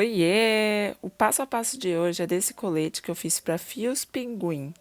Oiê! O passo a passo de hoje é desse colete que eu fiz para fios pinguim.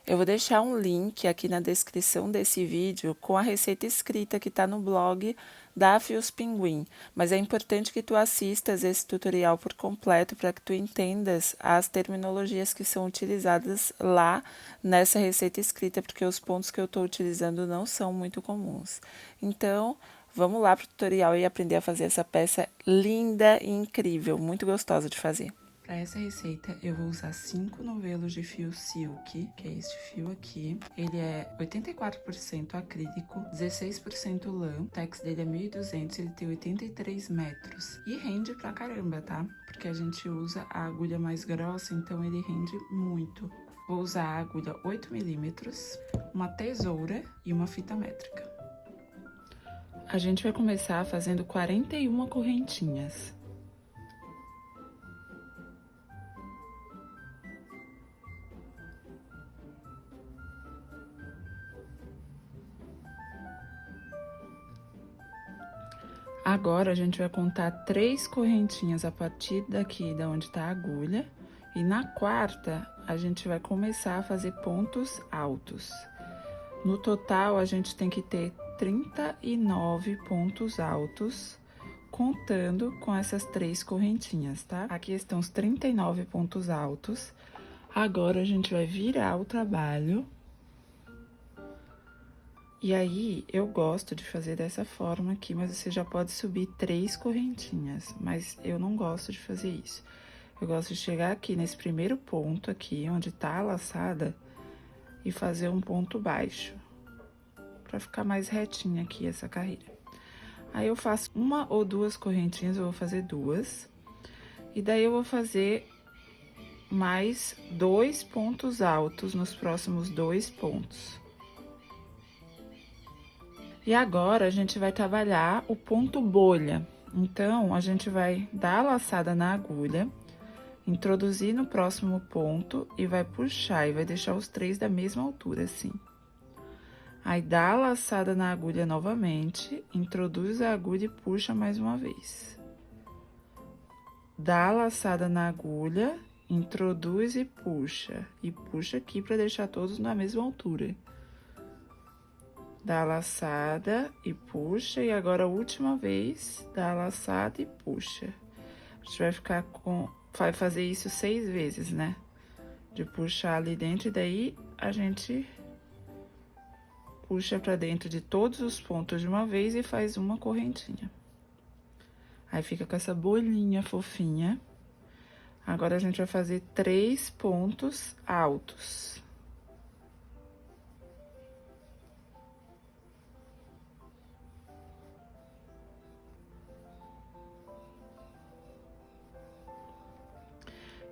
Eu vou deixar um link aqui na descrição desse vídeo com a receita escrita que está no blog da Fios Pinguim, mas é importante que tu assistas esse tutorial por completo para que tu entendas as terminologias que são utilizadas lá nessa receita escrita, porque os pontos que eu estou utilizando não são muito comuns. Então, vamos lá para o tutorial e aprender a fazer essa peça linda e incrível, muito gostosa de fazer. Para essa receita, eu vou usar 5 novelos de fio silk, que é este fio aqui. Ele é 84% acrílico, 16% lã, o tex dele é 1.200, ele tem 83 metros. E rende pra caramba, tá? Porque a gente usa a agulha mais grossa, então ele rende muito. Vou usar a agulha 8 milímetros, uma tesoura e uma fita métrica. A gente vai começar fazendo 41 correntinhas. Agora, a gente vai contar 3 correntinhas a partir daqui, da onde tá a agulha. E na quarta, a gente vai começar a fazer pontos altos. No total, a gente tem que ter 39 pontos altos, contando com essas 3 correntinhas, tá? Aqui estão os 39 pontos altos. Agora, a gente vai virar o trabalho. E aí, eu gosto de fazer dessa forma aqui, mas você já pode subir 3 correntinhas, mas eu não gosto de fazer isso. Eu gosto de chegar aqui nesse primeiro ponto aqui, onde tá a laçada, e fazer um ponto baixo, pra ficar mais retinha aqui essa carreira. Aí, eu faço 1 ou 2 correntinhas, eu vou fazer 2, e daí eu vou fazer mais 2 pontos altos nos próximos 2 pontos. E agora, a gente vai trabalhar o ponto bolha. Então, a gente vai dar a laçada na agulha, introduzir no próximo ponto e vai puxar, e vai deixar os 3 da mesma altura, assim. Aí, dá a laçada na agulha novamente, introduz a agulha e puxa mais uma vez. Dá a laçada na agulha, introduz e puxa aqui pra deixar todos na mesma altura. Dá a laçada e puxa, e agora a última vez, dá a laçada e puxa. A gente vai ficar com... vai fazer isso 6 vezes, né? De puxar ali dentro, e daí a gente puxa pra dentro de todos os pontos de uma vez e faz uma correntinha. Aí, fica com essa bolinha fofinha. Agora, a gente vai fazer 3 pontos altos.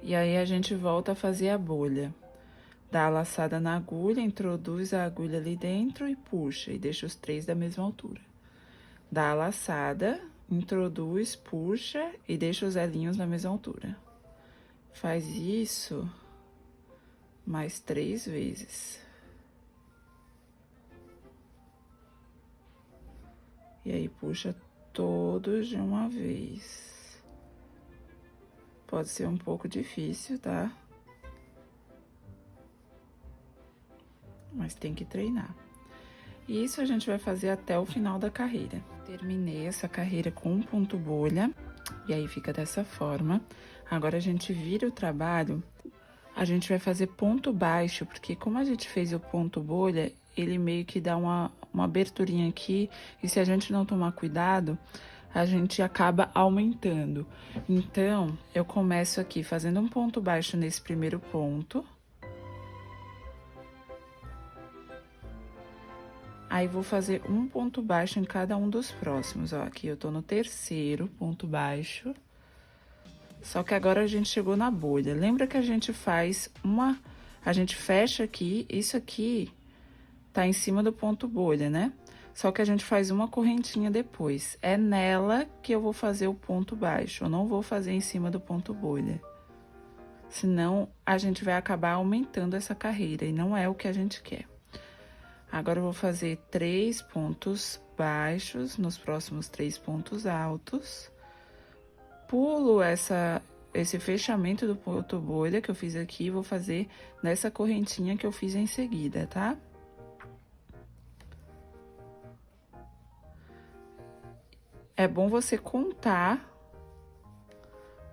E aí, a gente volta a fazer a bolha. Dá a laçada na agulha, introduz a agulha ali dentro e puxa, e deixa os 3 da mesma altura. Dá a laçada, introduz, puxa e deixa os elinhos na mesma altura. Faz isso mais 3 vezes. E aí, puxa todos de uma vez. Pode ser um pouco difícil, tá? Mas tem que treinar. E isso a gente vai fazer até o final da carreira. Terminei essa carreira com um ponto bolha, e aí fica dessa forma. Agora, a gente vira o trabalho, a gente vai fazer ponto baixo, porque como a gente fez o ponto bolha, ele meio que dá uma aberturinha aqui, e se a gente não tomar cuidado, a gente acaba aumentando. Então, eu começo aqui fazendo um ponto baixo nesse primeiro ponto. Aí, vou fazer um ponto baixo em cada um dos próximos, ó. Aqui eu tô no terceiro ponto baixo. Só que agora a gente chegou na bolha. Lembra que a gente faz uma... a gente fecha aqui, isso aqui tá em cima do ponto bolha, né? Só que a gente faz uma correntinha depois. É nela que eu vou fazer o ponto baixo. Eu não vou fazer em cima do ponto bolha. Senão, a gente vai acabar aumentando essa carreira, e não é o que a gente quer. Agora, eu vou fazer 3 pontos baixos nos próximos 3 pontos altos. pulo esse fechamento do ponto bolha que eu fiz aqui, vou fazer nessa correntinha que eu fiz em seguida, tá? É bom você contar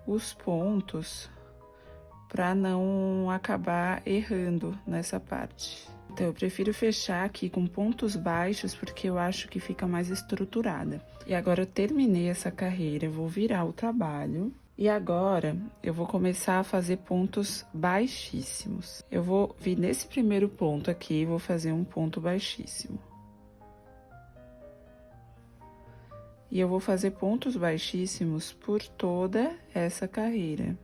os pontos para não acabar errando nessa parte. Então, eu prefiro fechar aqui com pontos baixos, porque eu acho que fica mais estruturada. E agora, eu terminei essa carreira, eu vou virar o trabalho. E agora, eu vou começar a fazer pontos baixíssimos. Eu vou vir nesse primeiro ponto aqui, vou fazer um ponto baixíssimo. E eu vou fazer pontos baixíssimos por toda essa carreira.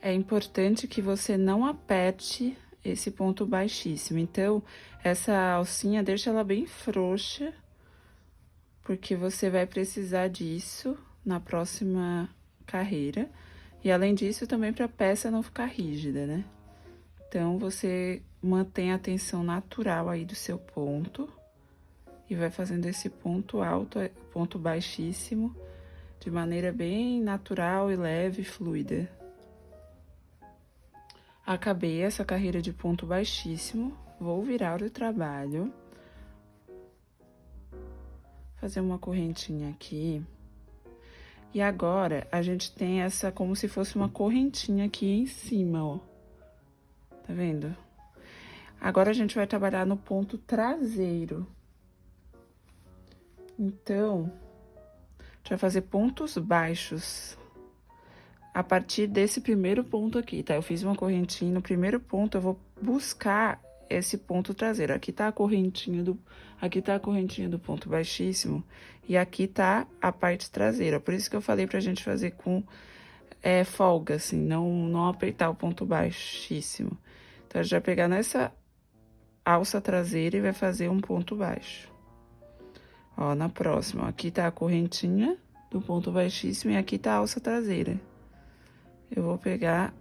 É importante que você não aperte esse ponto baixíssimo. Então, essa alcinha, deixa ela bem frouxa, porque você vai precisar disso na próxima carreira. E, além disso, também para a peça não ficar rígida, né? Então, você mantém a tensão natural aí do seu ponto e vai fazendo esse ponto alto, ponto baixíssimo, de maneira bem natural e leve e fluida. Acabei essa carreira de ponto baixíssimo, vou virar o trabalho, fazer uma correntinha aqui. E agora, a gente tem essa como se fosse uma correntinha aqui em cima, ó. Tá vendo? Agora, a gente vai trabalhar no ponto traseiro. Então, a gente vai fazer pontos baixos a partir desse primeiro ponto aqui, tá? Eu fiz uma correntinha, no primeiro ponto eu vou buscar esse ponto traseiro. Aqui tá a correntinha do ponto baixíssimo e aqui tá a parte traseira. Por isso que eu falei pra gente fazer com folga, assim, não apertar o ponto baixíssimo. Então, a gente vai pegar nessa alça traseira e vai fazer um ponto baixo. Ó, na próxima, ó, aqui tá a correntinha do ponto baixíssimo e aqui tá a alça traseira. Eu vou pegar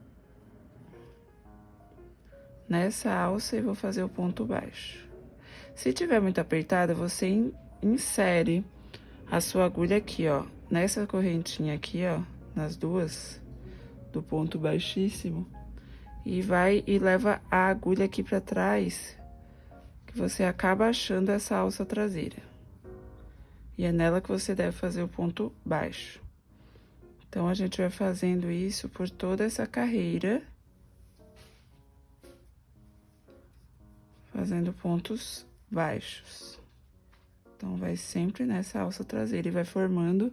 nessa alça e vou fazer o ponto baixo. Se tiver muito apertada, você insere a sua agulha aqui, ó, nessa correntinha aqui, ó, nas duas do ponto baixíssimo, e leva a agulha aqui pra trás, que você acaba achando essa alça traseira. E é nela que você deve fazer o ponto baixo. Então, a gente vai fazendo isso por toda essa carreira. Fazendo pontos baixos. Então, vai sempre nessa alça traseira e vai formando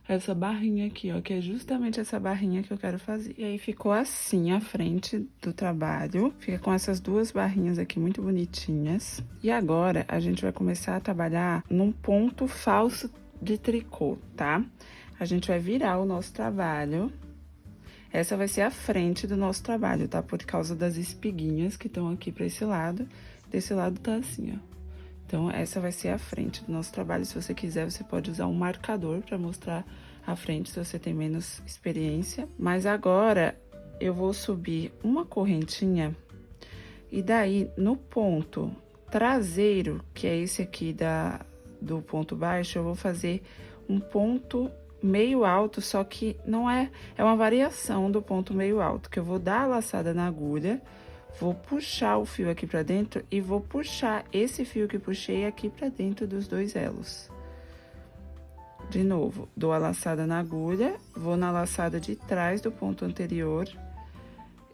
essa barrinha aqui, ó, que é justamente essa barrinha que eu quero fazer. E aí, ficou assim a frente do trabalho. Fica com essas duas barrinhas aqui muito bonitinhas. E agora, a gente vai começar a trabalhar num ponto falso de tricô, tá? A gente vai virar o nosso trabalho. Essa vai ser a frente do nosso trabalho, tá? Por causa das espiguinhas que estão aqui pra esse lado. Desse lado tá assim, ó. Então, essa vai ser a frente do nosso trabalho. Se você quiser, você pode usar um marcador pra mostrar a frente, se você tem menos experiência. Mas agora, eu vou subir uma correntinha. E daí, no ponto traseiro, que é esse aqui do ponto baixo, eu vou fazer um ponto meio alto, só que não é uma variação do ponto meio alto, que eu vou dar a laçada na agulha, vou puxar o fio aqui pra dentro e vou puxar esse fio que puxei aqui pra dentro dos dois elos. De novo, dou a laçada na agulha, vou na laçada de trás do ponto anterior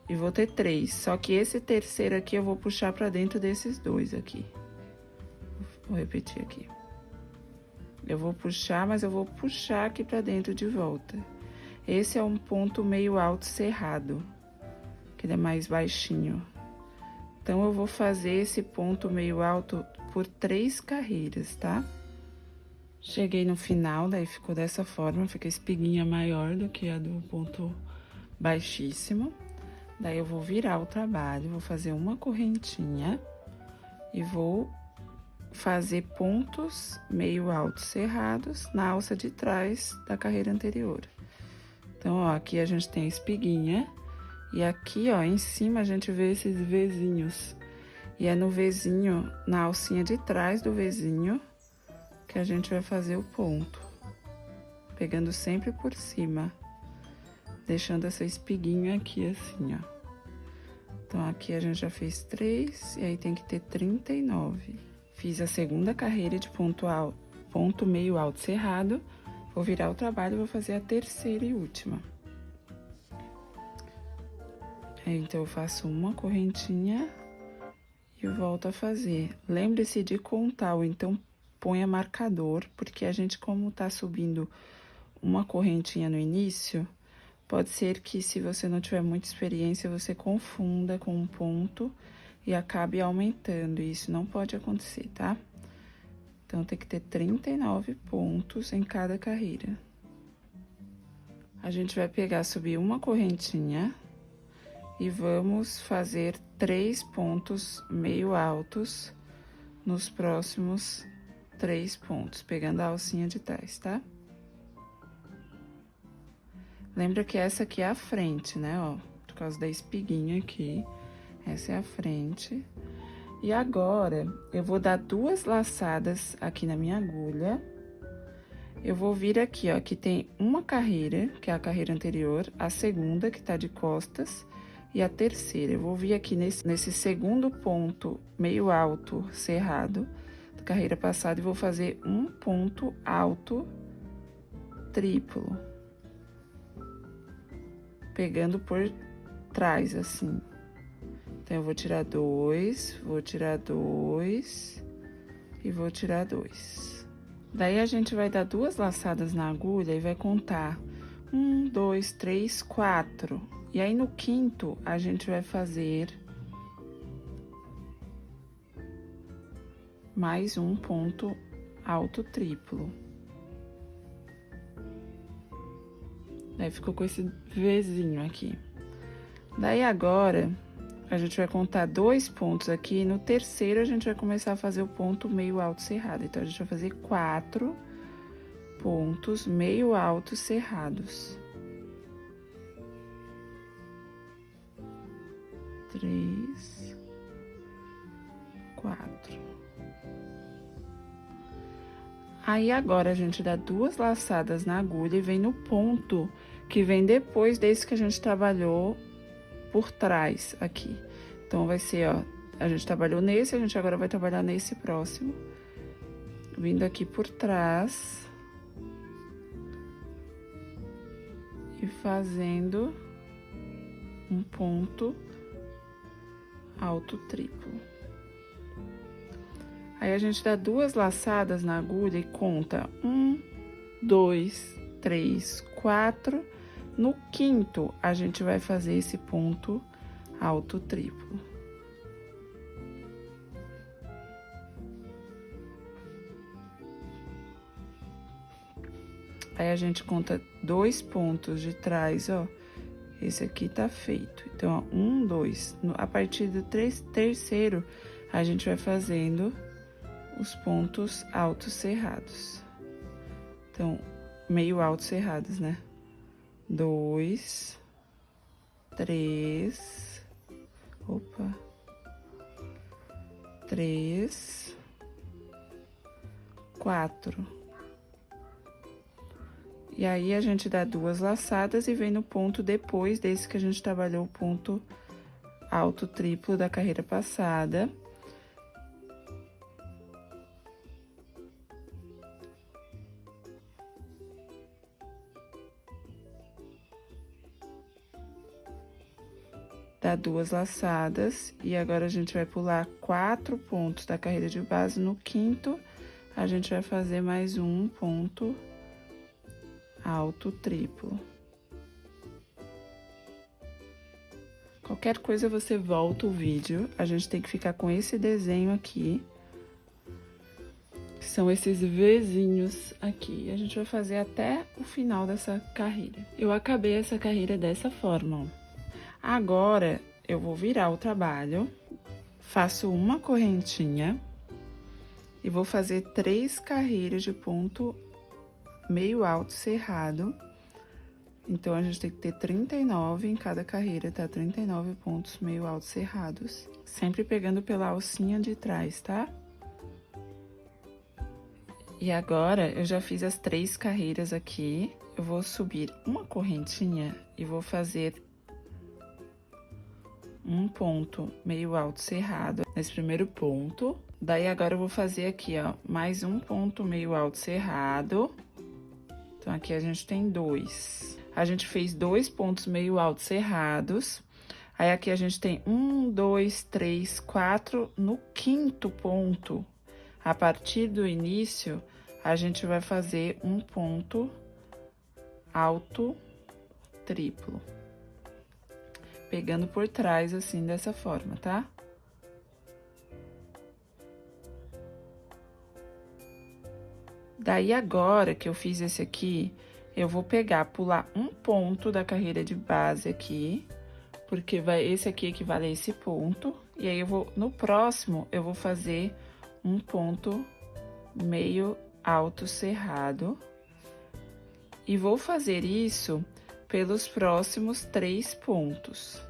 e vou ter 3, só que esse terceiro aqui eu vou puxar pra dentro desses dois aqui. Vou repetir aqui. Eu vou puxar, mas eu vou puxar aqui pra dentro de volta. Esse é um ponto meio alto cerrado, que ele é mais baixinho. Então, eu vou fazer esse ponto meio alto por 3 carreiras, tá? Cheguei no final, daí ficou dessa forma, fica a espiguinha maior do que a do ponto baixíssimo. Daí, eu vou virar o trabalho, vou fazer uma correntinha e vou fazer pontos meio altos cerrados na alça de trás da carreira anterior. Então, ó, aqui a gente tem a espiguinha e aqui, ó, em cima a gente vê esses Vzinhos. E é no Vzinho, na alcinha de trás do Vzinho, que a gente vai fazer o ponto. Pegando sempre por cima, deixando essa espiguinha aqui assim, ó. Então, aqui a gente já fez 3, e aí tem que ter 39. Fiz a segunda carreira de ponto meio alto cerrado, vou virar o trabalho e vou fazer a terceira e última. Aí, então, eu faço uma correntinha e volto a fazer. Lembre-se de contar, ou então ponha marcador, porque a gente, como tá subindo uma correntinha no início, pode ser que, se você não tiver muita experiência, você confunda com um ponto e acabe aumentando. E isso não pode acontecer, tá? Então, tem que ter 39 pontos em cada carreira. A gente vai pegar, subir uma correntinha e vamos fazer 3 pontos meio altos nos próximos 3 pontos, pegando a alcinha de trás, tá? Lembra que essa aqui é a frente, né, ó? Por causa da espiguinha aqui, essa é a frente. E agora, eu vou dar 2 laçadas aqui na minha agulha. Eu vou vir aqui, ó, que tem uma carreira, que é a carreira anterior, a segunda, que tá de costas, e a terceira. Eu vou vir aqui nesse segundo ponto meio alto cerrado da carreira passada e vou fazer um ponto alto triplo, pegando por trás, assim. Então, eu vou tirar 2, vou tirar 2 e vou tirar 2. Daí, a gente vai dar 2 laçadas na agulha e vai contar 1, 2, 3, 4. E aí, no quinto, a gente vai fazer mais um ponto alto triplo. Daí, ficou com esse Vzinho aqui. Daí, agora, a gente vai contar 2 pontos aqui, e no terceiro a gente vai começar a fazer o ponto meio alto cerrado. Então, a gente vai fazer 4 pontos meio altos cerrados. 3, 4. Aí, agora, a gente dá 2 laçadas na agulha e vem no ponto que vem depois desse que a gente trabalhou por trás aqui. Então, vai ser, ó, a gente trabalhou nesse, a gente agora vai trabalhar nesse próximo. Vindo aqui por trás. E fazendo um ponto alto triplo. Aí, a gente dá 2 laçadas na agulha e conta 1, 2, 3, 4. No quinto, a gente vai fazer esse ponto alto triplo. Aí, a gente conta 2 pontos de trás, ó. Esse aqui tá feito. Então, ó, 1, 2. A partir do terceiro, a gente vai fazendo os pontos altos cerrados. Então, meio altos cerrados, né? 2, 3, opa, 3, 4. E aí, a gente dá 2 laçadas e vem no ponto depois desse que a gente trabalhou o ponto alto triplo da carreira passada. Dá 2 laçadas e agora a gente vai pular 4 pontos da carreira de base. No quinto, a gente vai fazer mais um ponto alto triplo. Qualquer coisa, você volta o vídeo. A gente tem que ficar com esse desenho aqui. São esses Vzinhos aqui. A gente vai fazer até o final dessa carreira. Eu acabei essa carreira dessa forma, ó. Agora, eu vou virar o trabalho, faço uma correntinha e vou fazer 3 carreiras de ponto meio alto cerrado. Então, a gente tem que ter 39 em cada carreira, tá? 39 pontos meio alto cerrados. Sempre pegando pela alcinha de trás, tá? E agora, eu já fiz as 3 carreiras aqui, eu vou subir uma correntinha e vou fazer um ponto meio alto cerrado nesse primeiro ponto. Daí, agora eu vou fazer aqui, ó, mais um ponto meio alto cerrado. Então, aqui a gente tem 2. A gente fez 2 pontos meio alto cerrados. Aí, aqui a gente tem 1, 2, 3, 4. No 5º ponto, a partir do início, a gente vai fazer um ponto alto triplo. Pegando por trás, assim, dessa forma, tá? Daí, agora que eu fiz esse aqui, eu vou pegar, pular um ponto da carreira de base aqui, porque esse aqui equivale a esse ponto. E aí, no próximo, eu vou fazer um ponto meio alto cerrado. E vou fazer isso pelos próximos 3 pontos.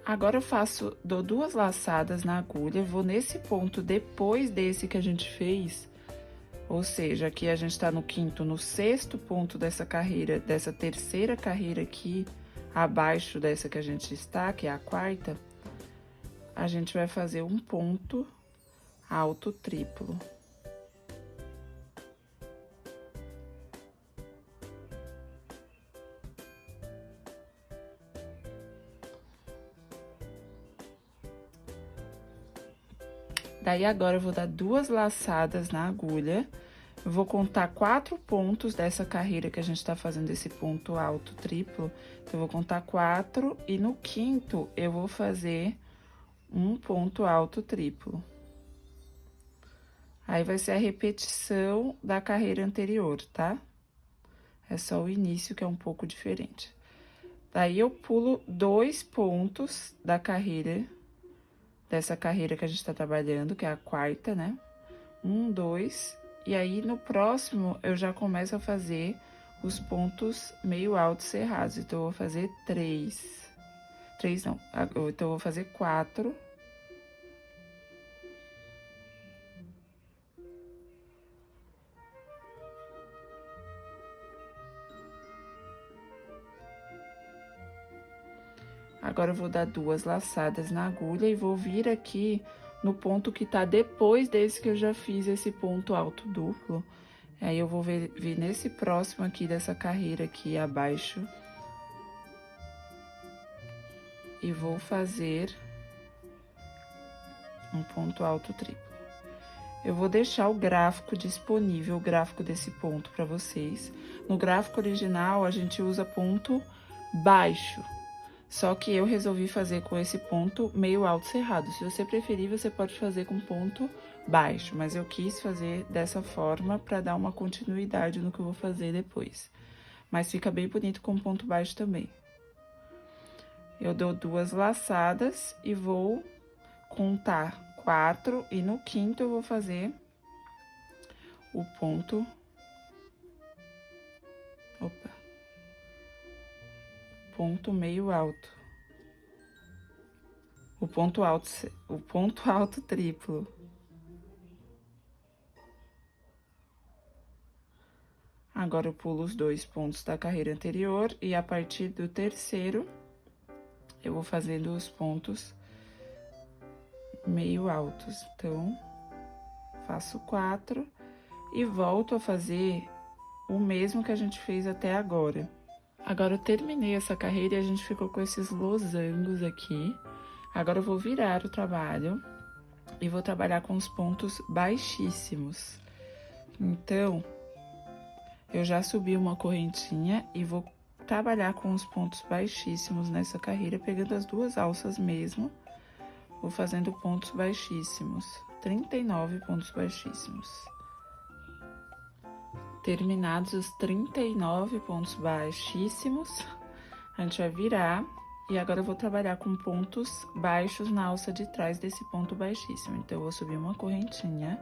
Agora, eu dou 2 laçadas na agulha, vou nesse ponto depois desse que a gente fez, ou seja, aqui a gente tá no 5º, no 6º ponto dessa carreira, dessa terceira carreira aqui, abaixo dessa que a gente está, que é a 4ª, a gente vai fazer um ponto alto triplo. Daí, agora, eu vou dar 2 laçadas na agulha, eu vou contar 4 pontos dessa carreira que a gente tá fazendo esse ponto alto triplo. Então, eu vou contar 4 e no 5º eu vou fazer um ponto alto triplo. Aí, vai ser a repetição da carreira anterior, tá? É só o início que é um pouco diferente. Daí, eu pulo 2 pontos da carreira, dessa carreira que a gente tá trabalhando, que é a 4ª, né? 1, 2, e aí, no próximo, eu já começo a fazer os pontos meio altos cerrados. Então, eu vou fazer 3. 3 não, então, eu vou fazer 4. Agora, eu vou dar 2 laçadas na agulha e vou vir aqui no ponto que tá depois desse que eu já fiz esse ponto alto duplo. Aí, eu vou vir nesse próximo aqui dessa carreira aqui abaixo. E vou fazer um ponto alto triplo. Eu vou deixar o gráfico disponível, o gráfico desse ponto pra vocês. No gráfico original, a gente usa ponto baixo. Só que eu resolvi fazer com esse ponto meio alto cerrado. Se você preferir, você pode fazer com ponto baixo, mas eu quis fazer dessa forma para dar uma continuidade no que eu vou fazer depois. Mas fica bem bonito com ponto baixo também. Eu dou 2 laçadas e vou contar 4, e no 5º eu vou fazer o ponto... Opa! Ponto meio alto. O ponto alto triplo. Agora, eu pulo os 2 pontos da carreira anterior e a partir do terceiro, eu vou fazendo os pontos meio altos. Então, faço 4 e volto a fazer o mesmo que a gente fez até agora. Agora, eu terminei essa carreira e a gente ficou com esses losangos aqui. Agora, eu vou virar o trabalho e vou trabalhar com os pontos baixíssimos. Então, eu já subi uma correntinha e vou trabalhar com os pontos baixíssimos nessa carreira, pegando as 2 alças mesmo. Vou fazendo pontos baixíssimos, 39 pontos baixíssimos. Terminados os 39 pontos baixíssimos, a gente vai virar. E agora, eu vou trabalhar com pontos baixos na alça de trás desse ponto baixíssimo. Então, eu vou subir uma correntinha,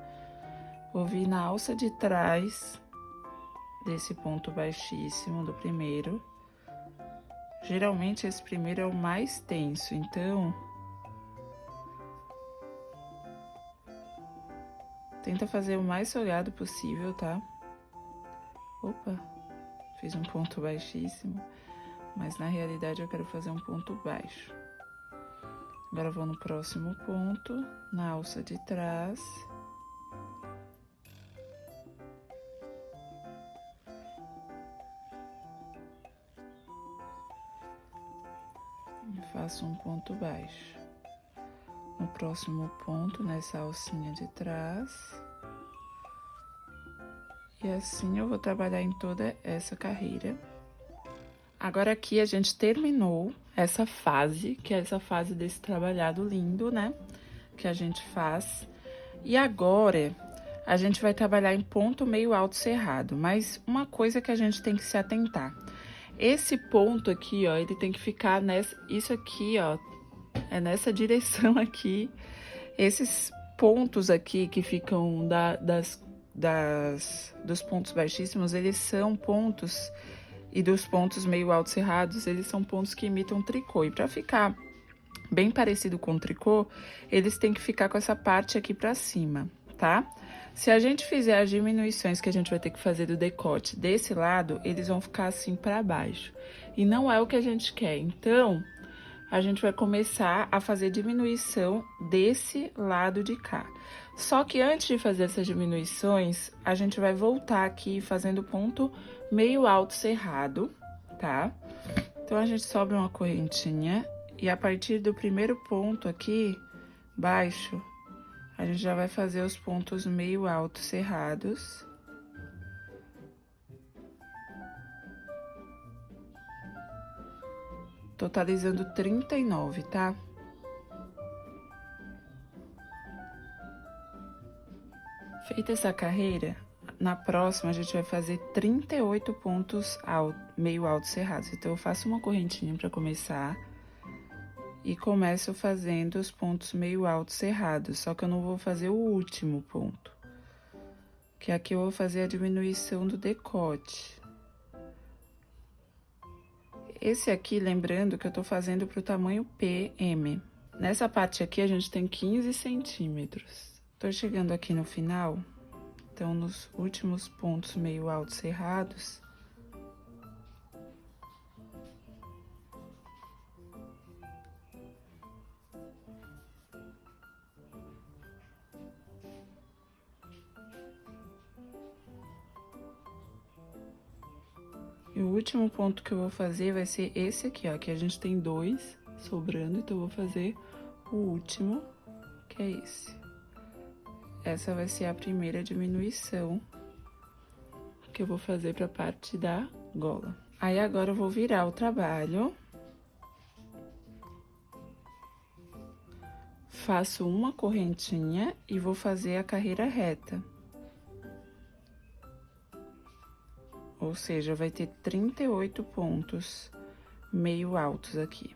vou vir na alça de trás desse ponto baixíssimo do primeiro, Geralmente esse primeiro é o mais tenso, então tenta fazer o mais folgado possível, tá? Opa, fiz um ponto baixíssimo, mas na realidade eu quero fazer um ponto baixo. Agora eu vou no próximo ponto, na alça de trás. E faço um ponto baixo. No próximo ponto, nessa alcinha de trás. E assim eu vou trabalhar em toda essa carreira. Agora aqui a gente terminou essa fase, que é essa fase desse trabalhado lindo, né? Que a gente faz. E agora a gente vai trabalhar em ponto meio alto cerrado, mas uma coisa que a gente tem que se atentar. Esse ponto aqui, ó, ele tem que ficar nessa, isso aqui, ó, é nessa direção aqui. Esses pontos aqui que ficam dos pontos baixíssimos, eles são pontos, e dos pontos meio altos cerrados, eles são pontos que imitam tricô. E para ficar bem parecido com o tricô, eles têm que ficar com essa parte aqui pra cima, tá? Se a gente fizer as diminuições que a gente vai ter que fazer do decote desse lado, eles vão ficar assim pra baixo. E não é o que a gente quer. Então, a gente vai começar a fazer diminuição desse lado de cá. Só que antes de fazer essas diminuições, a gente vai voltar aqui fazendo ponto meio alto cerrado, tá? Então, a gente sobe uma correntinha e a partir do primeiro ponto aqui, baixo, a gente já vai fazer os pontos meio alto cerrados. Totalizando 39, tá? Feita essa carreira, na próxima a gente vai fazer 38 pontos meio alto cerrados. Então, eu faço uma correntinha para começar e começo fazendo os pontos meio alto cerrados, só que eu não vou fazer o último ponto, que aqui eu vou fazer a diminuição do decote. Esse aqui, lembrando que eu tô fazendo pro tamanho PM. Nessa parte aqui, a gente tem 15 centímetros. Tô chegando aqui no final, então, nos últimos pontos meio alto cerrados, e o último ponto que eu vou fazer vai ser esse aqui, ó, que a gente tem 2 sobrando, então eu vou fazer o último, que é esse. Essa vai ser a primeira diminuição que eu vou fazer pra parte da gola. Aí, agora eu vou virar o trabalho. Faço uma correntinha e vou fazer a carreira reta. Ou seja, vai ter 38 pontos meio altos aqui.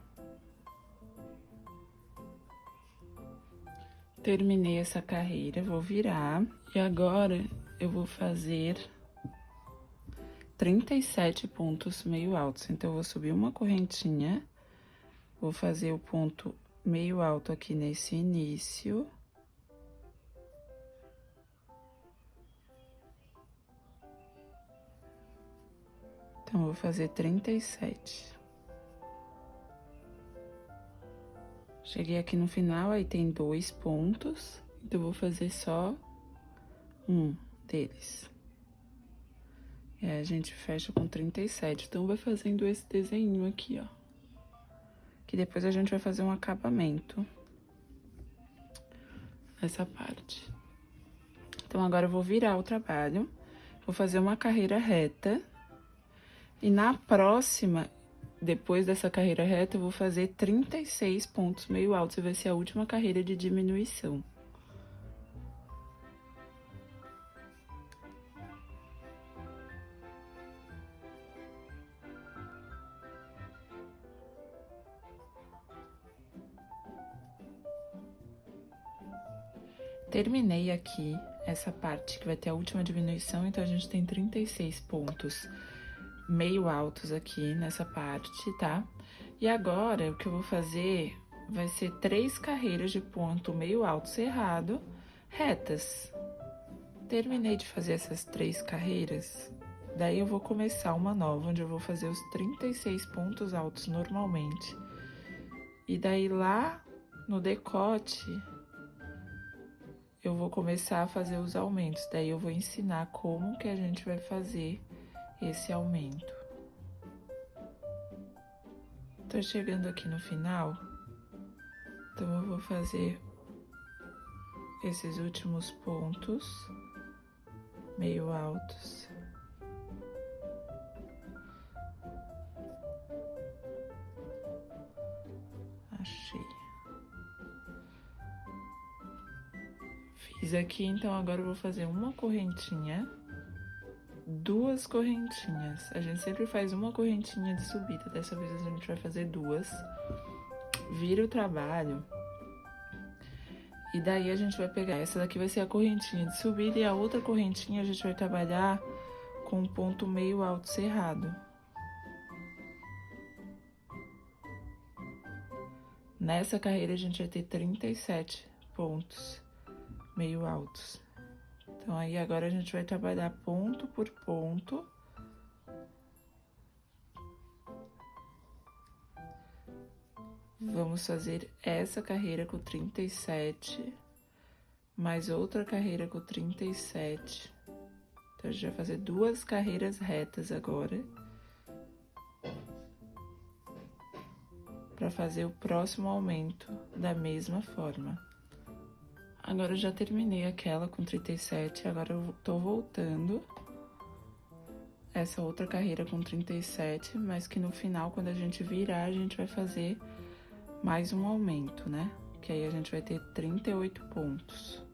Terminei essa carreira, vou virar. E agora, eu vou fazer 37 pontos meio altos. Então, eu vou subir uma correntinha, vou fazer o ponto meio alto aqui nesse início. Então, eu vou fazer 37. Cheguei aqui no final, aí tem 2 pontos, então eu vou fazer só um deles. E aí, a gente fecha com 37. Então, vai fazendo esse desenho aqui, ó. Que depois a gente vai fazer um acabamento nessa parte. Então, agora eu vou virar o trabalho, vou fazer uma carreira reta. E na próxima, depois dessa carreira reta, eu vou fazer 36 pontos meio altos, e vai ser a última carreira de diminuição. Terminei aqui essa parte que vai ter a última diminuição, então a gente tem 36 pontos meio altos aqui nessa parte, tá? E agora, o que eu vou fazer vai ser 3 carreiras de ponto meio alto cerrado, retas. Terminei de fazer essas 3 carreiras, daí eu vou começar uma nova, onde eu vou fazer os 36 pontos altos normalmente. E daí lá no decote, eu vou começar a fazer os aumentos. Daí eu vou ensinar como que a gente vai fazer esse aumento. Tô chegando aqui no final, então eu vou fazer esses últimos pontos meio altos. Achei. Fiz aqui, então agora eu vou fazer uma correntinha, 2 correntinhas. A gente sempre faz uma correntinha de subida, dessa vez a gente vai fazer 2. Vira o trabalho. E daí a gente vai pegar, essa daqui vai ser a correntinha de subida e a outra correntinha a gente vai trabalhar com um ponto meio alto cerrado. Nessa carreira a gente vai ter 37 pontos meio altos. Então, aí agora a gente vai trabalhar ponto por ponto. Vamos fazer essa carreira com 37, mais outra carreira com 37. Então, a gente vai fazer 2 carreiras retas agora. Para fazer o próximo aumento da mesma forma. Agora eu já terminei aquela com 37, agora eu tô voltando essa outra carreira com 37, mas que no final, quando a gente virar, a gente vai fazer mais um aumento, né? Que aí a gente vai ter 38 pontos.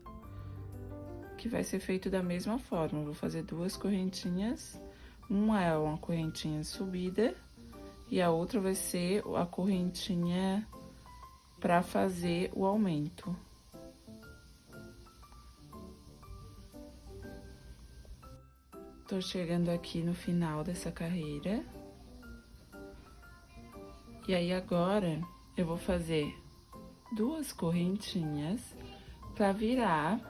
Que vai ser feito da mesma forma, eu vou fazer 2 correntinhas, uma é uma correntinha de subida e a outra vai ser a correntinha para fazer o aumento. Tô chegando aqui no final dessa carreira. E aí, agora, eu vou fazer 2 correntinhas pra virar.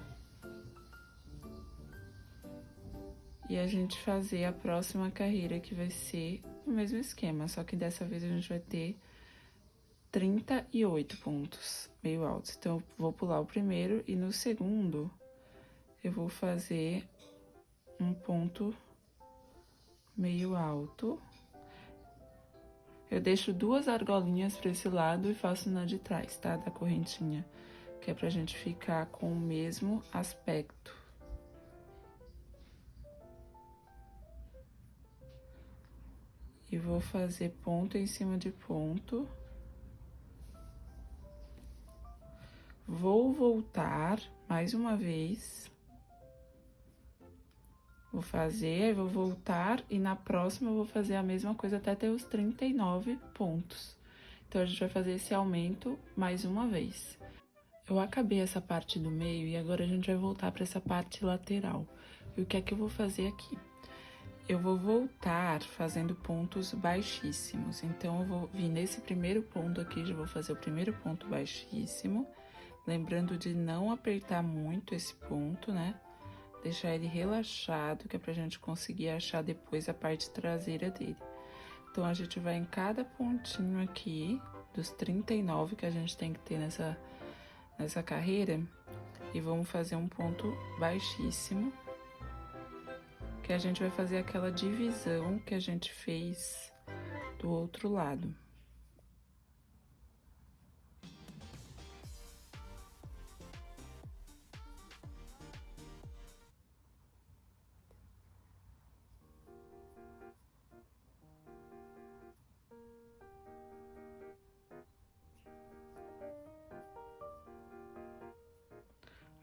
E a gente fazer a próxima carreira, que vai ser o mesmo esquema, só que dessa vez a gente vai ter 38 pontos meio altos. Então, eu vou pular o primeiro e no segundo eu vou fazer um ponto meio alto. Eu deixo 2 argolinhas para esse lado e faço na de trás, tá? Da correntinha, que é pra gente ficar com o mesmo aspecto. E vou fazer ponto em cima de ponto. Vou voltar mais uma vez. Vou fazer, vou voltar e na próxima eu vou fazer a mesma coisa até ter os 39 pontos. Então, a gente vai fazer esse aumento mais uma vez. Eu acabei essa parte do meio e agora a gente vai voltar para essa parte lateral. E o que é que eu vou fazer aqui? Eu vou voltar fazendo pontos baixíssimos. Então, eu vou vir nesse primeiro ponto aqui, já vou fazer o primeiro ponto baixíssimo. Lembrando de não apertar muito esse ponto, né? Deixar ele relaxado, que é pra gente conseguir achar depois a parte traseira dele. Então, a gente vai em cada pontinho aqui, dos 39 que a gente tem que ter nessa carreira, e vamos fazer um ponto baixíssimo, que a gente vai fazer aquela divisão que a gente fez do outro lado.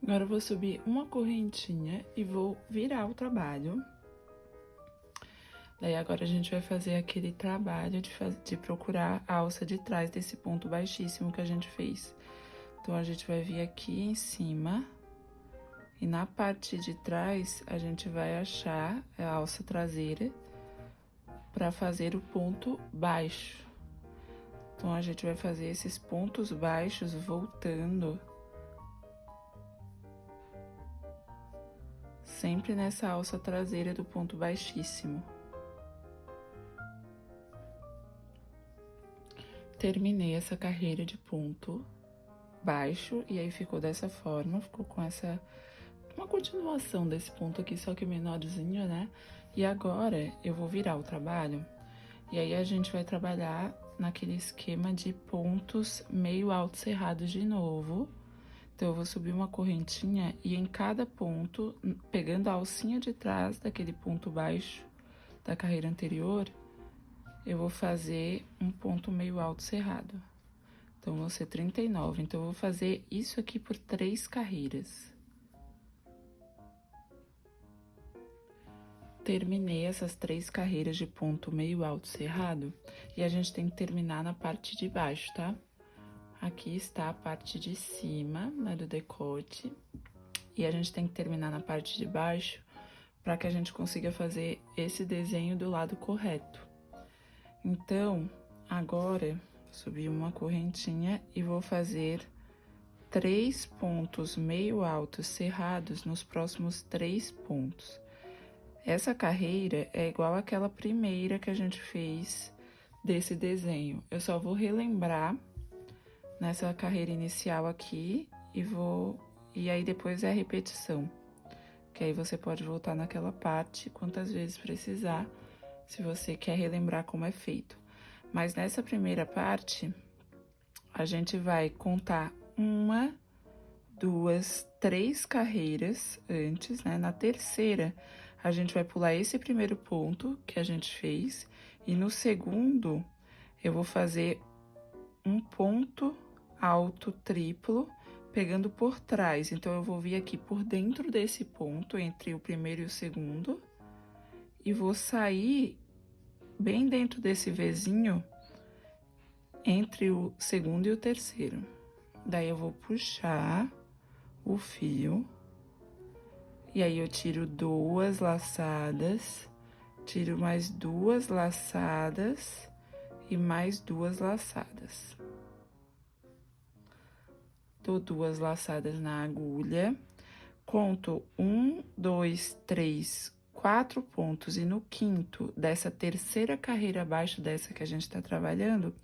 Agora, eu vou subir uma correntinha e vou virar o trabalho. Daí, agora, a gente vai fazer aquele trabalho de procurar a alça de trás desse ponto baixíssimo que a gente fez. Então, a gente vai vir aqui em cima e na parte de trás, a gente vai achar a alça traseira para fazer o ponto baixo. Então, a gente vai fazer esses pontos baixos voltando sempre nessa alça traseira do ponto baixíssimo. Terminei essa carreira de ponto baixo e aí ficou dessa forma, ficou com uma continuação desse ponto aqui, só que menorzinho, né? E agora eu vou virar o trabalho e aí a gente vai trabalhar naquele esquema de pontos meio alto cerrados de novo. Então, eu vou subir uma correntinha e em cada ponto, pegando a alcinha de trás daquele ponto baixo da carreira anterior, eu vou fazer um ponto meio alto cerrado. Então, vão ser 39. Então, eu vou fazer isso aqui por 3 carreiras. Terminei essas 3 carreiras de ponto meio alto cerrado e a gente tem que terminar na parte de baixo, tá? Aqui está a parte de cima, né, do decote. E a gente tem que terminar na parte de baixo para que a gente consiga fazer esse desenho do lado correto. Então, agora, subi uma correntinha e vou fazer 3 pontos meio altos cerrados nos próximos 3 pontos. Essa carreira é igual àquela primeira que a gente fez desse desenho. Eu só vou relembrar nessa carreira inicial aqui e aí depois é a repetição, que aí você pode voltar naquela parte quantas vezes precisar, se você quer relembrar como é feito. Mas nessa primeira parte, a gente vai contar 1, 2, 3 carreiras antes, né? Na terceira, a gente vai pular esse primeiro ponto que a gente fez e no segundo, eu vou fazer um ponto alto triplo, pegando por trás. Então, eu vou vir aqui por dentro desse ponto, entre o primeiro e o segundo, e vou sair bem dentro desse Vzinho, entre o segundo e o terceiro. Daí, eu vou puxar o fio, e aí eu tiro 2 laçadas, tiro mais 2 laçadas e mais 2 laçadas. Dou 2 laçadas na agulha, conto 1, 2, 3, 4 pontos e no quinto dessa terceira carreira abaixo dessa que a gente tá trabalhando,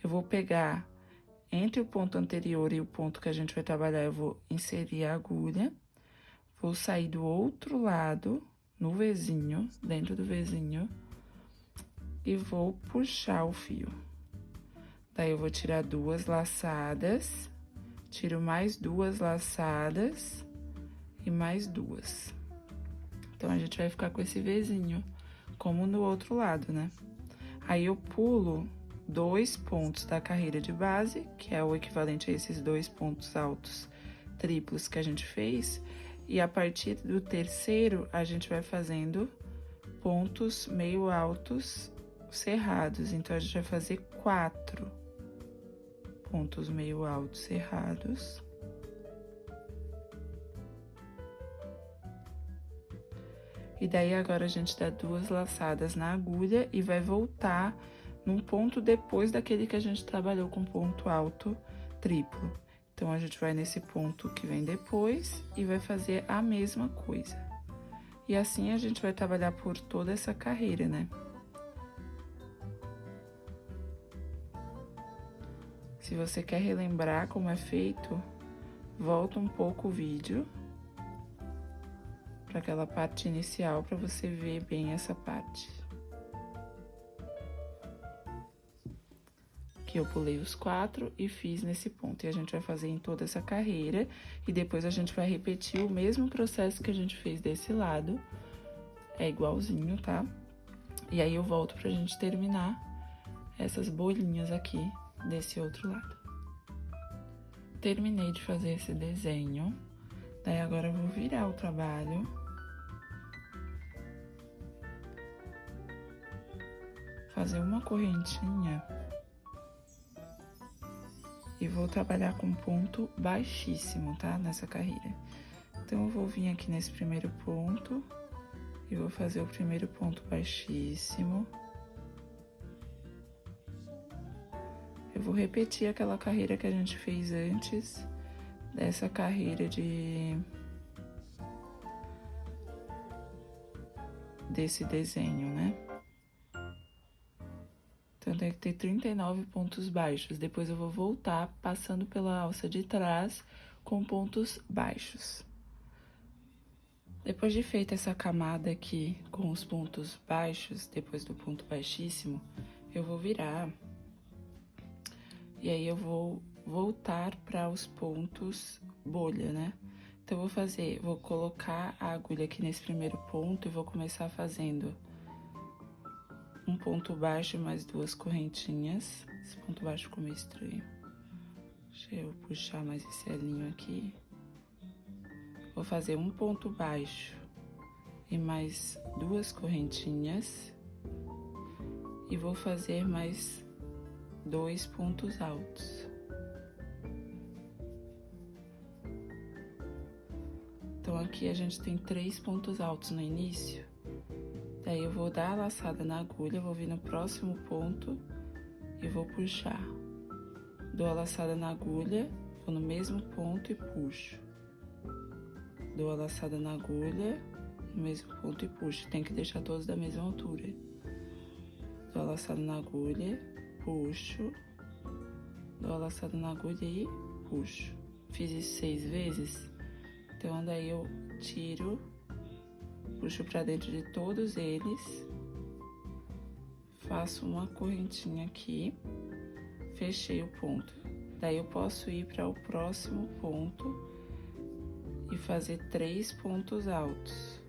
eu vou pegar entre o ponto anterior e o ponto que a gente vai trabalhar, eu vou inserir a agulha, vou sair do outro lado, no Vzinho, dentro do Vzinho, e vou puxar o fio. Daí, eu vou tirar 2 laçadas, tiro mais 2 laçadas e mais 2. Então, a gente vai ficar com esse Vzinho, como no outro lado, né? Aí, eu pulo 2 pontos da carreira de base, que é o equivalente a esses 2 pontos altos triplos que a gente fez. E a partir do terceiro, a gente vai fazendo pontos meio altos cerrados. Então, a gente vai fazer 4 pontos meio altos cerrados. E daí, agora, a gente dá 2 laçadas na agulha e vai voltar num ponto depois daquele que a gente trabalhou com ponto alto triplo. Então, a gente vai nesse ponto que vem depois e vai fazer a mesma coisa. E assim, a gente vai trabalhar por toda essa carreira, né? Se você quer relembrar como é feito, volta um pouco o vídeo para aquela parte inicial, para você ver bem essa parte. Que eu pulei os 4 e fiz nesse ponto. E a gente vai fazer em toda essa carreira e depois a gente vai repetir o mesmo processo que a gente fez desse lado. É igualzinho, tá? E aí eu volto pra gente terminar essas bolinhas aqui desse outro lado. Terminei de fazer esse desenho. Daí agora eu vou virar o trabalho. Fazer uma correntinha. E vou trabalhar com ponto baixíssimo, tá? Nessa carreira. Então, eu vou vir aqui nesse primeiro ponto e vou fazer o primeiro ponto baixíssimo. Eu vou repetir aquela carreira que a gente fez antes dessa carreira desse desenho, né? Então, tem que ter 39 pontos baixos. Depois eu vou voltar passando pela alça de trás com pontos baixos. Depois de feita essa camada aqui com os pontos baixos, depois do ponto baixíssimo, eu vou virar. E aí eu vou voltar para os pontos bolha, né? Então, eu vou colocar a agulha aqui nesse primeiro ponto e vou começar fazendo um ponto baixo mais 2 correntinhas. Esse ponto baixo ficou meio estranho. Deixa eu puxar mais esse elinho aqui. Vou fazer um ponto baixo e mais 2 correntinhas. E vou fazer mais 2 pontos altos. Então, aqui a gente tem 3 pontos altos no início. Daí, eu vou dar a laçada na agulha, vou vir no próximo ponto e vou puxar. Dou a laçada na agulha, vou no mesmo ponto e puxo. Dou a laçada na agulha, no mesmo ponto e puxo. Tem que deixar todos da mesma altura. Dou a laçada na agulha, puxo. Dou a laçada na agulha e puxo. Fiz isso 6 vezes. Então, daí eu tiro, puxo pra dentro de todos eles. Faço uma correntinha aqui. Fechei o ponto. Daí, eu posso ir para o próximo ponto e fazer 3 pontos altos.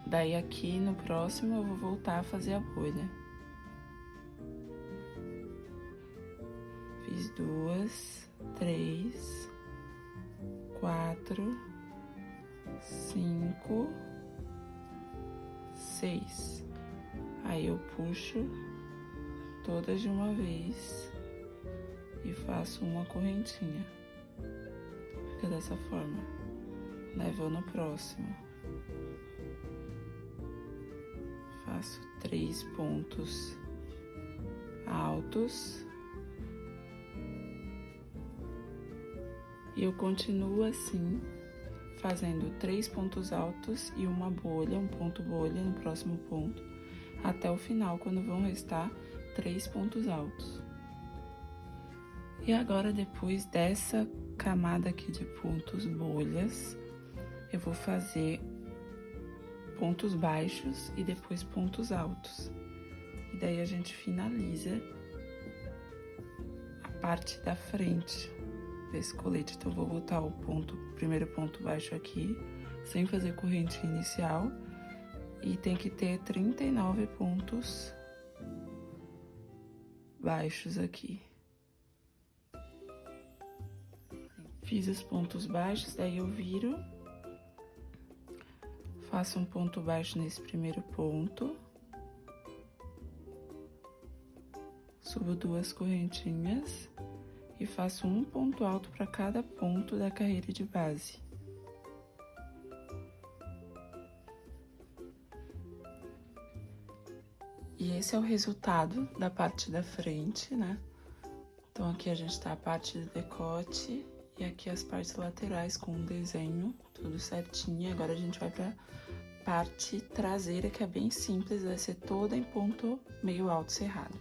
Daí, aqui no próximo, eu vou voltar a fazer a bolha. Fiz 2, 3, 4, 5, 6. Aí, eu puxo todas de uma vez e faço uma correntinha. Fica dessa forma. Daí, vou no próximo. Faço 3 pontos altos. E eu continuo assim, fazendo 3 pontos altos e uma bolha, um ponto bolha no próximo ponto, até o final, quando vão restar 3 pontos altos. E agora, depois dessa camada aqui de pontos bolhas, eu vou fazer pontos baixos e depois pontos altos. E daí a gente finaliza a parte da frente desse colete. Então, eu vou botar o primeiro ponto baixo aqui, sem fazer corrente inicial, e tem que ter 39 pontos baixos aqui. Fiz os pontos baixos, daí eu viro, faço um ponto baixo nesse primeiro ponto, subo 2 correntinhas e faço um ponto alto para cada ponto da carreira de base. E esse é o resultado da parte da frente, né? Então, aqui a gente tá a parte do decote e aqui as partes laterais com o desenho, tudo certinho. Agora a gente vai pra parte traseira, que é bem simples, vai ser toda em ponto meio alto cerrado.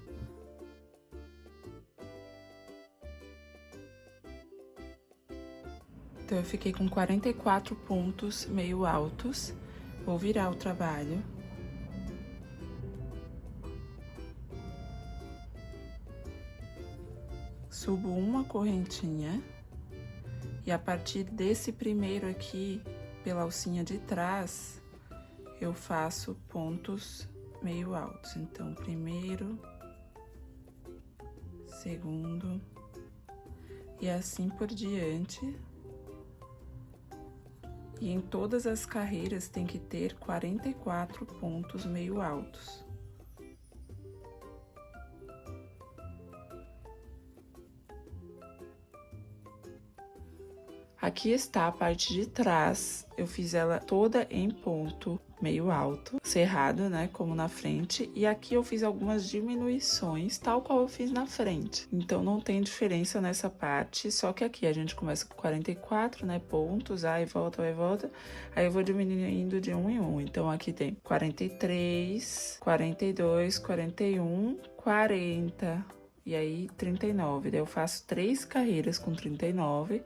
Então, eu fiquei com 44 pontos meio altos. Vou virar o trabalho. Subo uma correntinha. E a partir desse primeiro aqui, pela alcinha de trás, eu faço pontos meio altos. Então, primeiro, segundo, e assim por diante. E em todas as carreiras tem que ter 44 pontos meio altos. Aqui está a parte de trás, eu fiz ela toda em ponto meio alto, cerrado, né, como na frente, e aqui eu fiz algumas diminuições, tal qual eu fiz na frente. Então, não tem diferença nessa parte, só que aqui a gente começa com 44, né, pontos, vai e volta, aí eu vou diminuindo de um em um. Então, aqui tem 43, 42, 41, 40, e aí 39. Daí eu faço 3 carreiras com 39,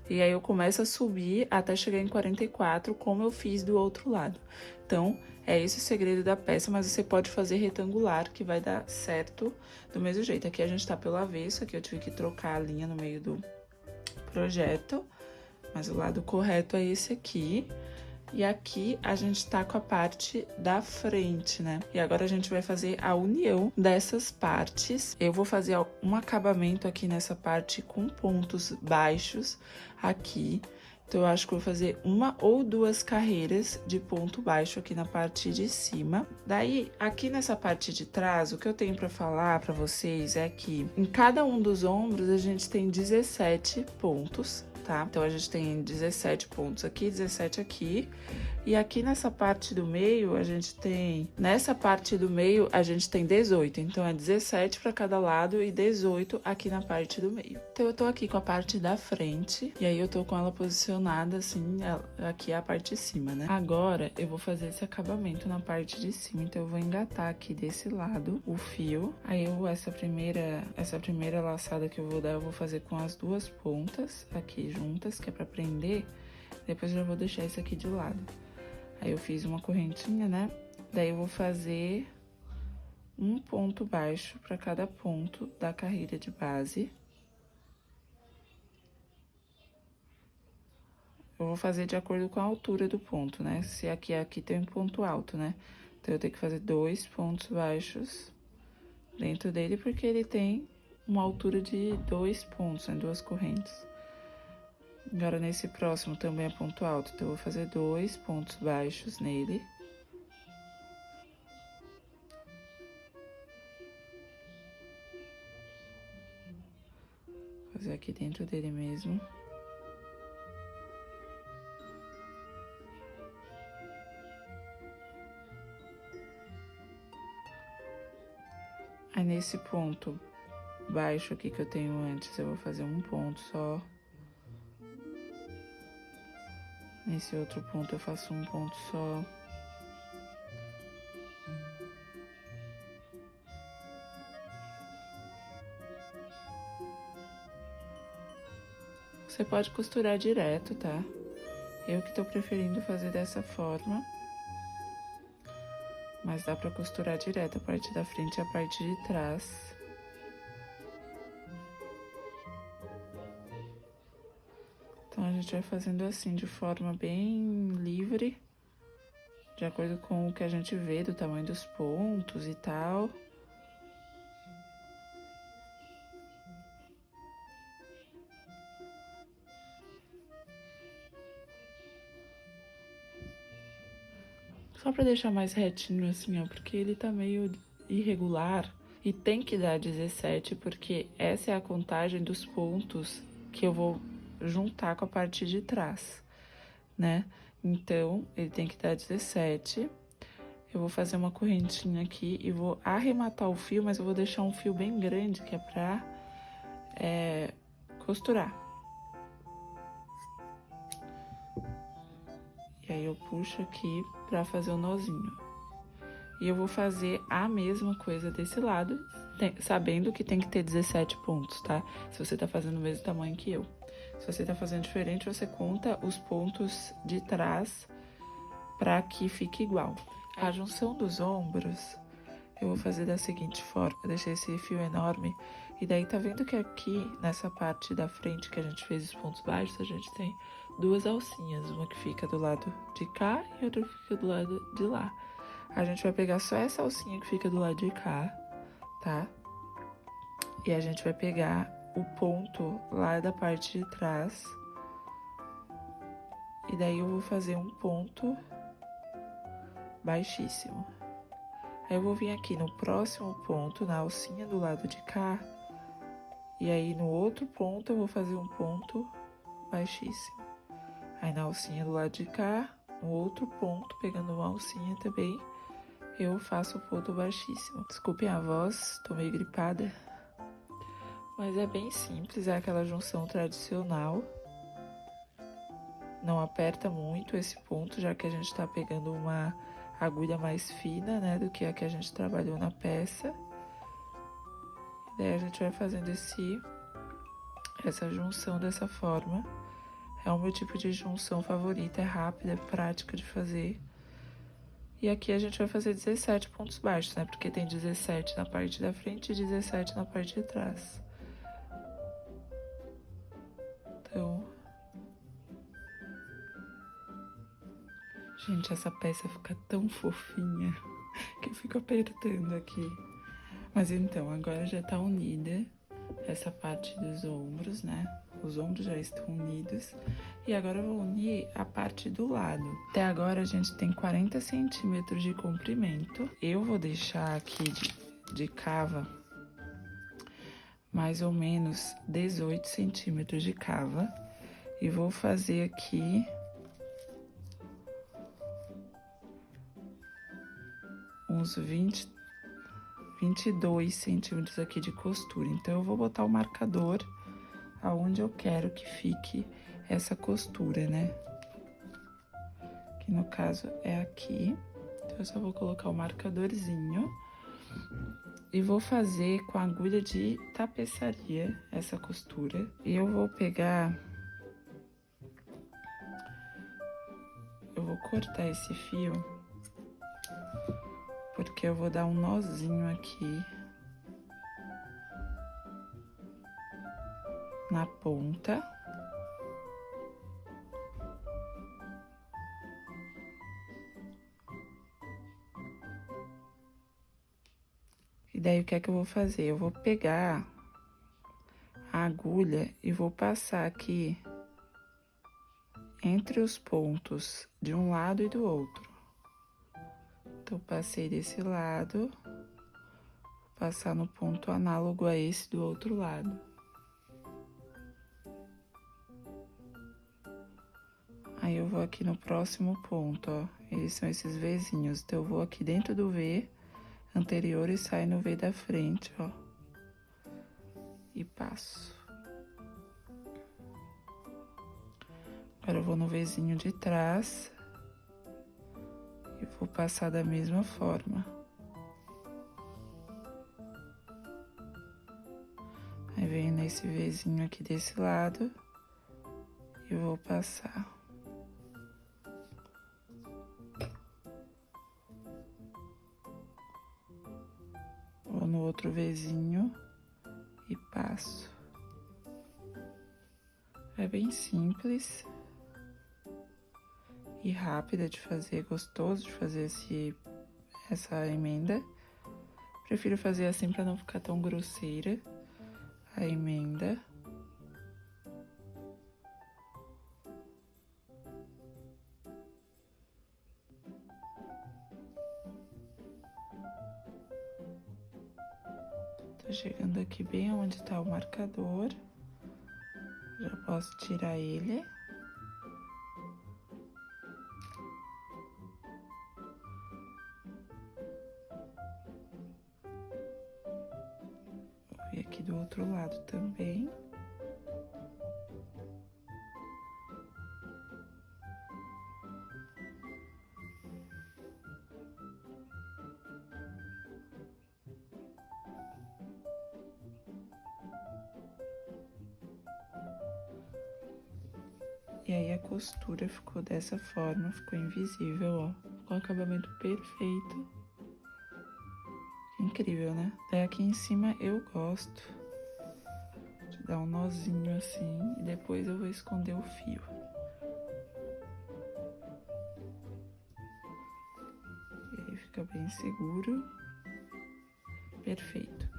e aí eu começo a subir até chegar em 44, como eu fiz do outro lado. Então, é esse o segredo da peça, mas você pode fazer retangular, que vai dar certo do mesmo jeito. Aqui a gente tá pelo avesso, aqui eu tive que trocar a linha no meio do projeto, mas o lado correto é esse aqui. E aqui a gente tá com a parte da frente, né? E agora a gente vai fazer a união dessas partes. Eu vou fazer um acabamento aqui nessa parte com pontos baixos aqui. Então, eu acho que eu vou fazer uma ou duas carreiras de ponto baixo aqui na parte de cima. Daí, aqui nessa parte de trás, o que eu tenho pra falar pra vocês é que em cada um dos ombros a gente tem 17 pontos, tá? Então, a gente tem 17 pontos aqui, 17 aqui. E aqui nessa parte do meio, a gente tem... Nessa parte do meio, a gente tem 18. Então, é 17 para cada lado e 18 aqui na parte do meio. Então, eu tô aqui com a parte da frente. E aí, eu tô com ela posicionada assim, aqui é a parte de cima, né? Agora, eu vou fazer esse acabamento na parte de cima. Então, eu vou engatar aqui desse lado o fio. Aí, essa primeira laçada que eu vou dar, eu vou fazer com as duas pontas aqui juntas, que é pra prender. Depois eu já vou deixar isso aqui de lado. Aí eu fiz uma correntinha, né? Daí eu vou fazer um ponto baixo para cada ponto da carreira de base. Eu vou fazer de acordo com a altura do ponto, né? Se aqui tem um ponto alto, né? Então, eu tenho que fazer 2 pontos baixos dentro dele, porque ele tem uma altura de 2 pontos, né? 2 correntes. Agora, nesse próximo também é ponto alto, então eu vou fazer 2 pontos baixos nele. Vou fazer aqui dentro dele mesmo. Aí, nesse ponto baixo aqui que eu tenho antes, eu vou fazer um ponto só. Nesse outro ponto eu faço um ponto só. Você pode costurar direto, tá? Eu que tô preferindo fazer dessa forma. Mas dá pra costurar direto a parte da frente e a parte de trás. Então, a gente vai fazendo assim, de forma bem livre, de acordo com o que a gente vê, do tamanho dos pontos e tal. Só pra deixar mais retinho assim, ó, porque ele tá meio irregular. E tem que dar 17, porque essa é a contagem dos pontos que eu vou juntar com a parte de trás, né? Então, ele tem que dar 17. Eu vou fazer uma correntinha aqui e vou arrematar o fio, mas eu vou deixar um fio bem grande, que é pra costurar. E aí, eu puxo aqui pra fazer o nozinho. E eu vou fazer a mesma coisa desse lado, sabendo que tem que ter 17 pontos, tá? Se você tá fazendo o mesmo tamanho que eu. Se você tá fazendo diferente, você conta os pontos de trás pra que fique igual. A junção dos ombros, eu vou fazer da seguinte forma. Eu deixei esse fio enorme. E daí, tá vendo que aqui, nessa parte da frente que a gente fez os pontos baixos, a gente tem duas alcinhas. Uma que fica do lado de cá e outra que fica do lado de lá. A gente vai pegar só essa alcinha que fica do lado de cá, tá? E a gente vai pegar o ponto lá da parte de trás. E daí, eu vou fazer um ponto baixíssimo. Aí, eu vou vir aqui no próximo ponto, na alcinha do lado de cá. E aí, no outro ponto, eu vou fazer um ponto baixíssimo. Aí, na alcinha do lado de cá, no outro ponto, pegando uma alcinha também, eu faço o ponto baixíssimo. Desculpem a voz, tô meio gripada. Mas é bem simples, é aquela junção tradicional. Não aperta muito esse ponto, já que a gente tá pegando uma agulha mais fina, né, do que a que a gente trabalhou na peça. E daí a gente vai fazendo essa junção dessa forma. É o meu tipo de junção favorita, é rápida, é prática de fazer. E aqui a gente vai fazer 17 pontos baixos, né? Porque tem 17 na parte da frente e 17 na parte de trás. Então... Gente, essa peça fica tão fofinha que eu fico apertando aqui. Mas então, agora já tá unida essa parte dos ombros, né? Os ombros já estão unidos. E agora eu vou unir a parte do lado. Até agora a gente tem 40 centímetros de comprimento. Eu vou deixar aqui de cava mais ou menos 18 centímetros de cava. E vou fazer aqui uns 22 centímetros aqui de costura. Então, eu vou botar o marcador aonde eu quero que fique essa costura, né? Que no caso é aqui. Então, eu só vou colocar o marcadorzinho e vou fazer com a agulha de tapeçaria essa costura. E eu vou pegar... Eu vou cortar esse fio, porque eu vou dar um nozinho aqui na ponta. E daí, o que é que eu vou fazer? Eu vou pegar a agulha e vou passar aqui entre os pontos de um lado e do outro. Então, passei desse lado, vou passar no ponto análogo a esse do outro lado. Aí, eu vou aqui no próximo ponto, ó. Eles são esses Vzinhos. Então, eu vou aqui dentro do V anterior e saio no V da frente, ó. E passo. Agora, eu vou no Vzinho de trás e vou passar da mesma forma. Aí, venho nesse Vzinho aqui desse lado e vou passar. Vou no outro Vzinho e passo. É bem simples e rápida de fazer, gostoso de fazer essa emenda. Prefiro fazer assim para não ficar tão grosseira a emenda. Tô chegando aqui bem onde tá o marcador. Já posso tirar ele. E aqui do outro lado também. E aí, a costura ficou dessa forma, ficou invisível, ó. Com o acabamento perfeito. Incrível, né? Daí aqui em cima eu gosto de dar um nozinho assim e depois eu vou esconder o fio. E aí fica bem seguro. Perfeito.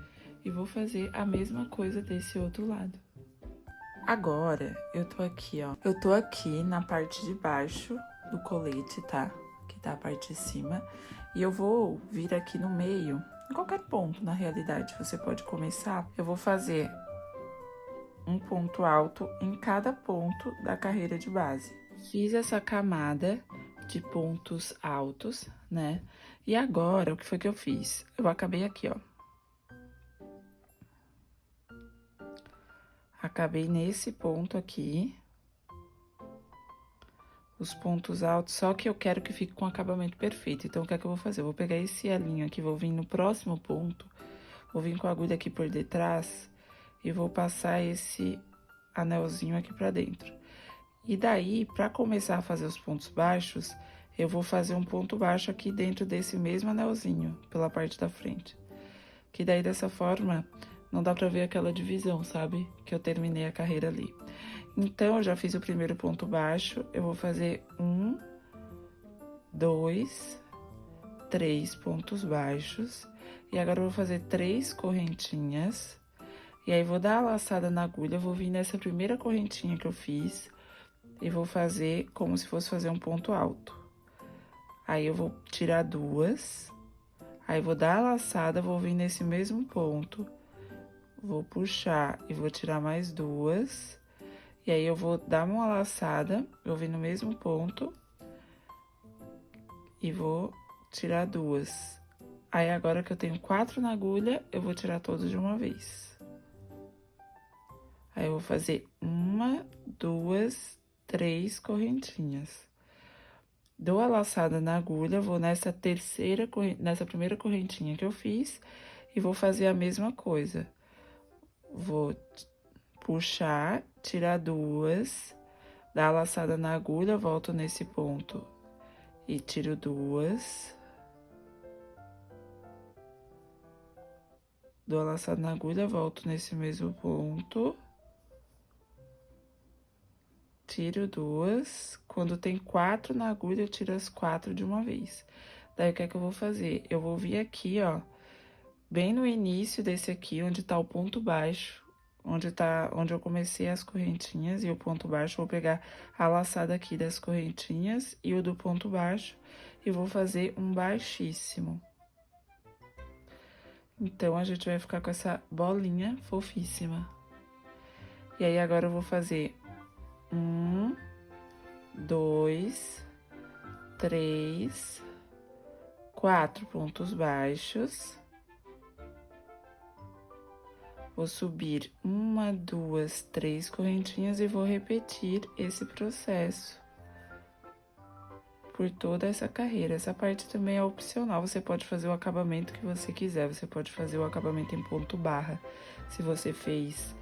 E vou fazer a mesma coisa desse outro lado. Agora, eu tô aqui, ó. Eu tô aqui na parte de baixo do colete, tá? Que tá a parte de cima. E eu vou vir aqui no meio, em qualquer ponto, na realidade, você pode começar. Eu vou fazer um ponto alto em cada ponto da carreira de base. Fiz essa camada, de pontos altos, né? E agora, o que foi que eu fiz? Eu acabei aqui, ó. Acabei nesse ponto aqui. Os pontos altos, só que eu quero que fique com acabamento perfeito. Então, o que é que eu vou fazer? Eu vou pegar esse elinho aqui, vou vir no próximo ponto, vou vir com a agulha aqui por detrás e vou passar esse anelzinho aqui pra dentro. E daí, pra começar a fazer os pontos baixos, eu vou fazer um ponto baixo aqui dentro desse mesmo anelzinho, pela parte da frente. Que daí, dessa forma, não dá pra ver aquela divisão, sabe? Que eu terminei a carreira ali. Então, eu já fiz o primeiro ponto baixo, eu vou fazer 1, 2, 3 pontos baixos. E agora eu vou fazer 3 correntinhas. E aí, vou dar a laçada na agulha, vou vir nessa primeira correntinha que eu fiz e vou fazer como se fosse fazer um ponto alto. Aí, eu vou tirar 2, aí vou dar a laçada, vou vir nesse mesmo ponto, vou puxar e vou tirar mais 2. E aí, eu vou dar uma laçada, vou vir no mesmo ponto e vou tirar 2. Aí, agora que eu tenho 4 na agulha, eu vou tirar todos de uma vez. Aí, eu vou fazer 1, 2, 3 correntinhas. Dou a laçada na agulha, vou nessa primeira correntinha que eu fiz e vou fazer a mesma coisa. Vou puxar, tirar 2, dar a laçada na agulha, volto nesse ponto e tiro 2. Dou a laçada na agulha, volto nesse mesmo ponto. Tiro 2. Quando tem 4 na agulha, eu tiro as 4 de uma vez. Daí, o que é que eu vou fazer? Eu vou vir aqui, ó, bem no início desse aqui, onde tá o ponto baixo. Onde eu comecei as correntinhas e o ponto baixo, vou pegar a laçada aqui das correntinhas e o do ponto baixo e vou fazer um baixíssimo. Então, a gente vai ficar com essa bolinha fofíssima. E aí, agora eu vou fazer 1, 2, 3, 4 pontos baixos. Vou subir 1, 2, 3 correntinhas e vou repetir esse processo por toda essa carreira. Essa parte também é opcional, você pode fazer o acabamento que você quiser, você pode fazer o acabamento em ponto barra. Se você fez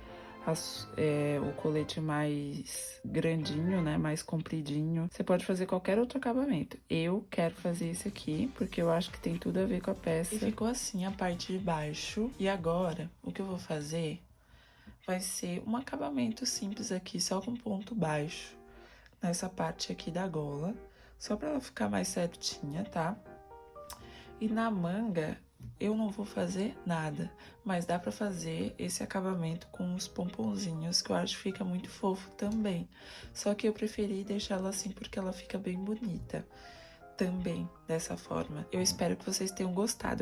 o colete mais grandinho, né, mais compridinho, você pode fazer qualquer outro acabamento. Eu quero fazer esse aqui, porque eu acho que tem tudo a ver com a peça. E ficou assim a parte de baixo. E agora, o que eu vou fazer vai ser um acabamento simples aqui, só com ponto baixo, nessa parte aqui da gola, só pra ela ficar mais certinha, tá? E na manga, eu não vou fazer nada, mas dá pra fazer esse acabamento com os pomponzinhos, que eu acho que fica muito fofo também. Só que eu preferi deixar ela assim porque ela fica bem bonita também, dessa forma. Eu espero que vocês tenham gostado.